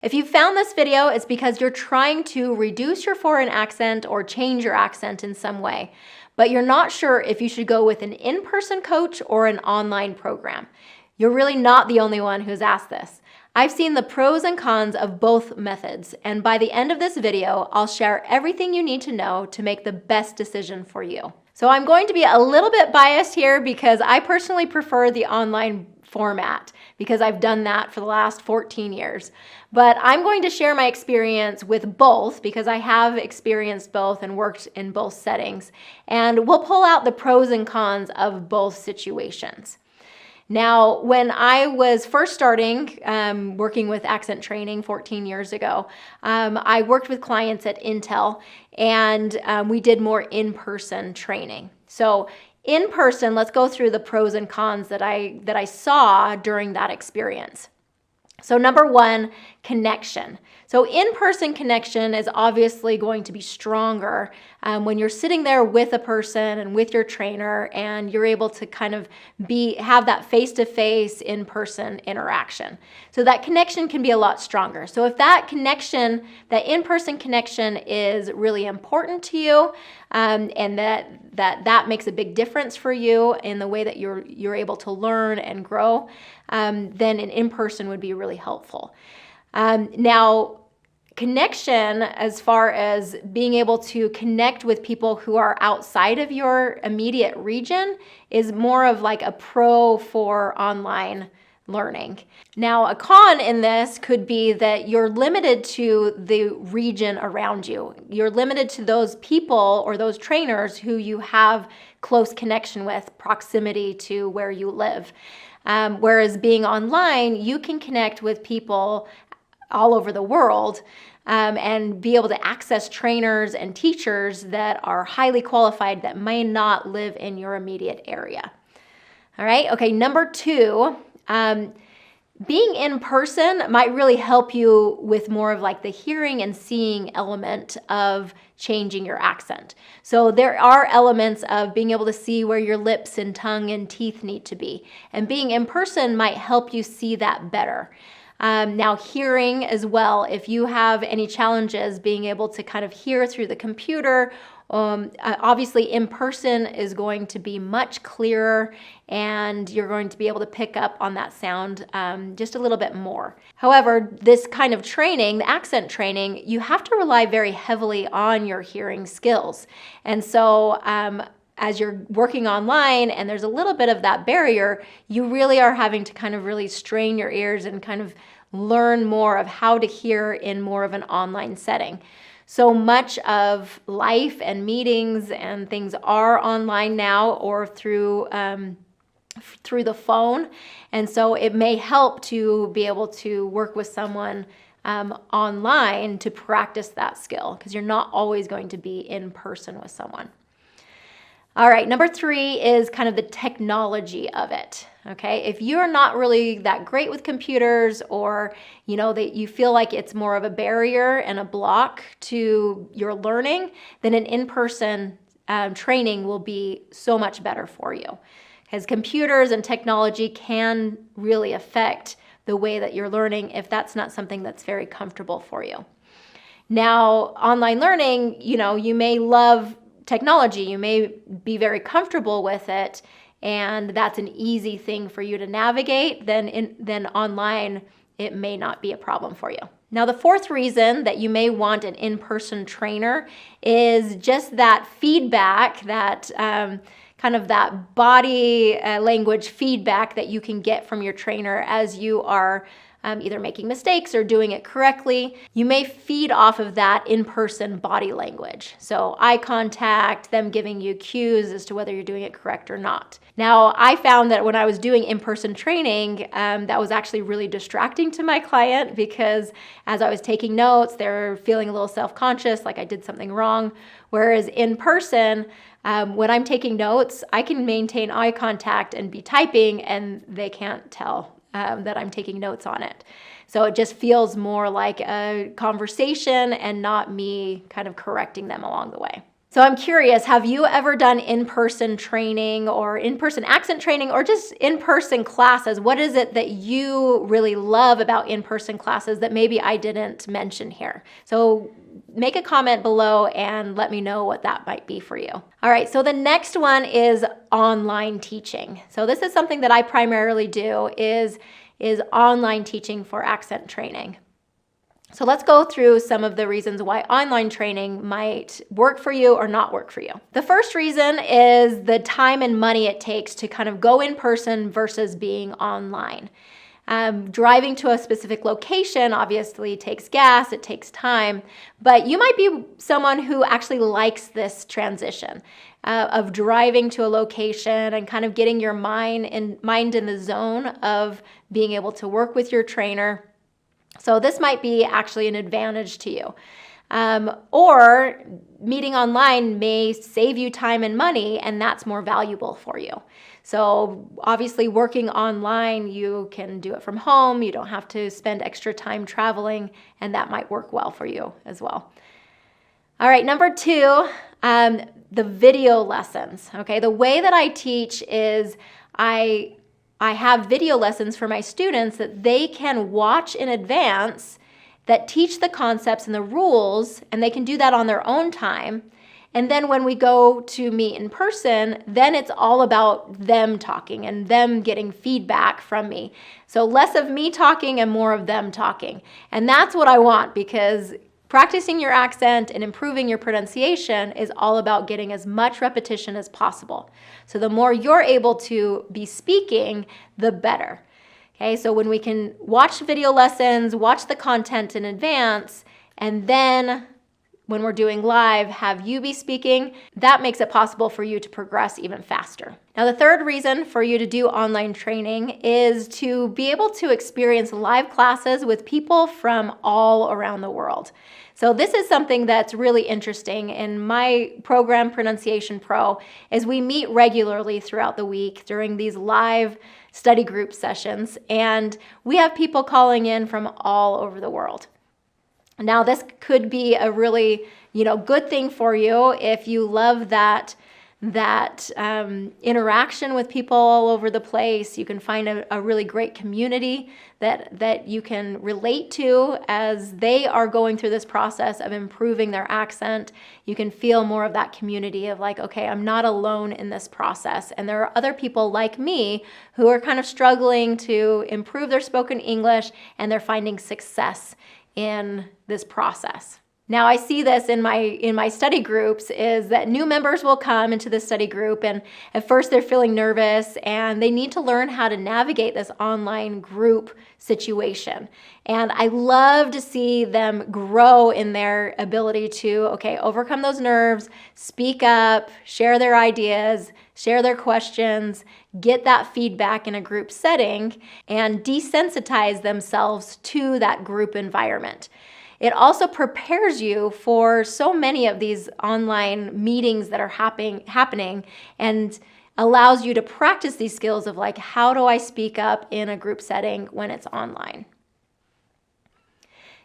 If you found this video, it's because you're trying to reduce your foreign accent or change your accent in some way, but you're not sure if you should go with an in-person coach or an online program. You're really not the only one who's asked this. I've seen the pros and cons of both methods, and by the end of this video, I'll share everything you need to know to make the best decision for you. So I'm going to be a little bit biased here because I personally prefer the online format because I've done that for the last 14 years. But I'm going to share my experience with both because I have experienced both and worked in both settings. And we'll pull out the pros and cons of both situations. Now, when I was first starting working with accent training 14 years ago, I worked with clients at Intel, and we did more in-person training. So in person, let's go through the pros and cons that I saw during that experience. So number one, connection. So in-person connection is obviously going to be stronger when you're sitting there with a person and with your trainer, and you're able to kind of have that face-to-face in-person interaction. So that connection can be a lot stronger. So if that connection, that in-person connection is really important to you, and that makes a big difference for you in the way that you're able to learn and grow, then an in-person would be really helpful. Now, connection, as far as being able to connect with people who are outside of your immediate region, is more of like a pro for online learning. Now, a con in this could be that you're limited to the region around you. You're limited to those people or those trainers who you have close connection with, proximity to where you live. Whereas being online, you can connect with people all over the world and be able to access trainers and teachers that are highly qualified that may not live in your immediate area. All right, okay, number two, being in person might really help you with more of like the hearing and seeing element of changing your accent. So there are elements of being able to see where your lips and tongue and teeth need to be. And being in person might help you see that better. Now, hearing as well, if you have any challenges being able to kind of hear through the computer, obviously in person is going to be much clearer, and you're going to be able to pick up on that sound just a little bit more. However, this kind of training, the accent training, you have to rely very heavily on your hearing skills. And so as you're working online and there's a little bit of that barrier, you really are having to kind of really strain your ears and kind of learn more of how to hear in more of an online setting. So much of life and meetings and things are online now or through the phone. And so it may help to be able to work with someone online to practice that skill, because you're not always going to be in person with someone. All right, number three is kind of the technology of it, okay? If you're not really that great with computers, or that you feel like it's more of a barrier and a block to your learning, then an in-person training will be so much better for you. Because computers and technology can really affect the way that you're learning if that's not something that's very comfortable for you. Now, online learning, you may love technology, you may be very comfortable with it, and that's an easy thing for you to navigate, then online it may not be a problem for you. Now, the fourth reason that you may want an in-person trainer is just that feedback, that kind of that body language feedback that you can get from your trainer as you are either making mistakes or doing it correctly. You may feed off of that in-person body language. So eye contact, them giving you cues as to whether you're doing it correct or not. Now, I found that when I was doing in-person training, that was actually really distracting to my client, because as I was taking notes, they're feeling a little self-conscious, like I did something wrong. Whereas in person, when I'm taking notes, I can maintain eye contact and be typing, and they can't tell that I'm taking notes on it. So it just feels more like a conversation and not me kind of correcting them along the way. So I'm curious, have you ever done in-person training or in-person accent training or just in-person classes? What is it that you really love about in-person classes that maybe I didn't mention here? So make a comment below and let me know what that might be for you. All right, so the next one is online teaching. So this is something that I primarily do is online teaching for accent training. So let's go through some of the reasons why online training might work for you or not work for you. The first reason is the time and money it takes to kind of go in person versus being online. Driving to a specific location obviously takes gas, it takes time, but you might be someone who actually likes this transition of driving to a location and kind of getting your mind in the zone of being able to work with your trainer. So this might be actually an advantage to you. Or meeting online may save you time and money, and that's more valuable for you. So obviously working online, you can do it from home. You don't have to spend extra time traveling, and that might work well for you as well. All right, number 2, the video lessons. Okay, the way that I teach is I have video lessons for my students that they can watch in advance that teach the concepts and the rules, and they can do that on their own time. And then when we go to meet in person, then it's all about them talking and them getting feedback from me. So less of me talking and more of them talking. And that's what I want, because practicing your accent and improving your pronunciation is all about getting as much repetition as possible. So the more you're able to be speaking, the better. Okay, so when we can watch video lessons, watch the content in advance, and then when we're doing live, have you be speaking, that makes it possible for you to progress even faster. Now, the third reason for you to do online training is to be able to experience live classes with people from all around the world. So this is something that's really interesting. In my program, Pronunciation Pro, is we meet regularly throughout the week during these live study group sessions, and we have people calling in from all over the world. Now, this could be a really, good thing for you if you love that interaction with people all over the place. You can find a really great community that you can relate to as they are going through this process of improving their accent. You can feel more of that community of like, okay, I'm not alone in this process. And there are other people like me who are kind of struggling to improve their spoken English, and they're finding success in this process. Now, I see this in my study groups is that new members will come into the study group, and at first they're feeling nervous and they need to learn how to navigate this online group situation. And I love to see them grow in their ability to, overcome those nerves, speak up, share their ideas, share their questions, get that feedback in a group setting, and desensitize themselves to that group environment. It also prepares you for so many of these online meetings that are happening and allows you to practice these skills of like, how do I speak up in a group setting when it's online?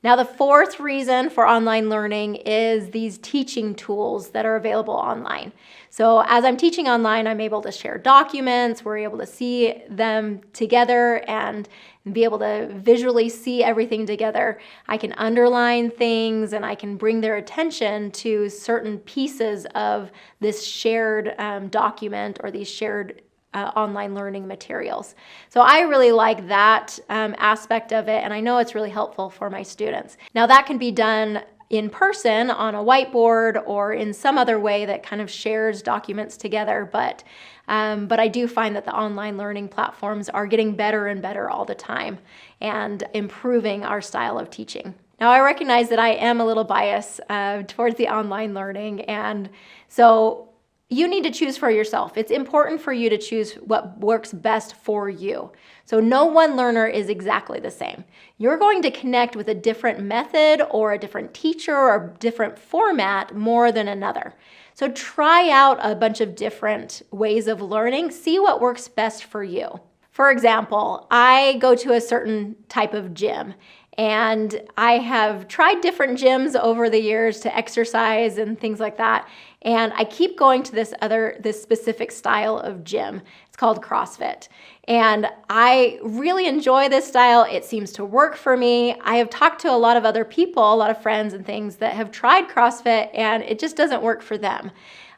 Now, the fourth reason for online learning is these teaching tools that are available online. So as I'm teaching online, I'm able to share documents. We're able to see them together and be able to visually see everything together. I can underline things and I can bring their attention to certain pieces of this shared document or these shared online learning materials. So I really like that aspect of it, and I know it's really helpful for my students. Now, that can be done in person on a whiteboard or in some other way that kind of shares documents together, but I do find that the online learning platforms are getting better and better all the time and improving our style of teaching. Now, I recognize that I am a little biased towards the online learning, and so you need to choose for yourself. It's important for you to choose what works best for you. So no one learner is exactly the same. You're going to connect with a different method or a different teacher or a different format more than another. So try out a bunch of different ways of learning. See what works best for you. For example, I go to a certain type of gym, And I have tried different gyms over the years to exercise and things like that. And I keep going to this specific style of gym. It's called CrossFit. And I really enjoy this style. It seems to work for me. I have talked to a lot of other people, a lot of friends and things that have tried CrossFit, and it just doesn't work for them.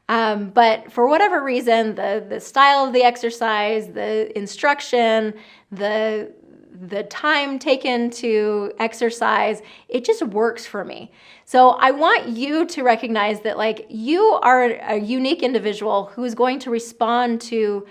But for whatever reason, the style of the exercise, the instruction, the time taken to exercise, it just works for me. So I want you to recognize that like you are a unique individual who is going to respond to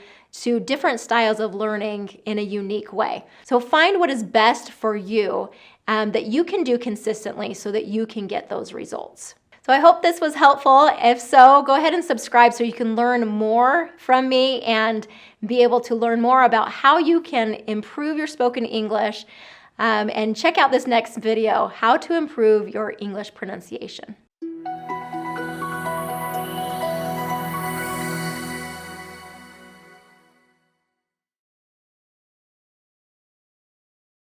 different styles of learning in a unique way. So find what is best for you that you can do consistently so that you can get those results. So I hope this was helpful. If so, go ahead and subscribe so you can learn more from me and be able to learn more about how you can improve your spoken English. And check out this next video, how to improve your English pronunciation.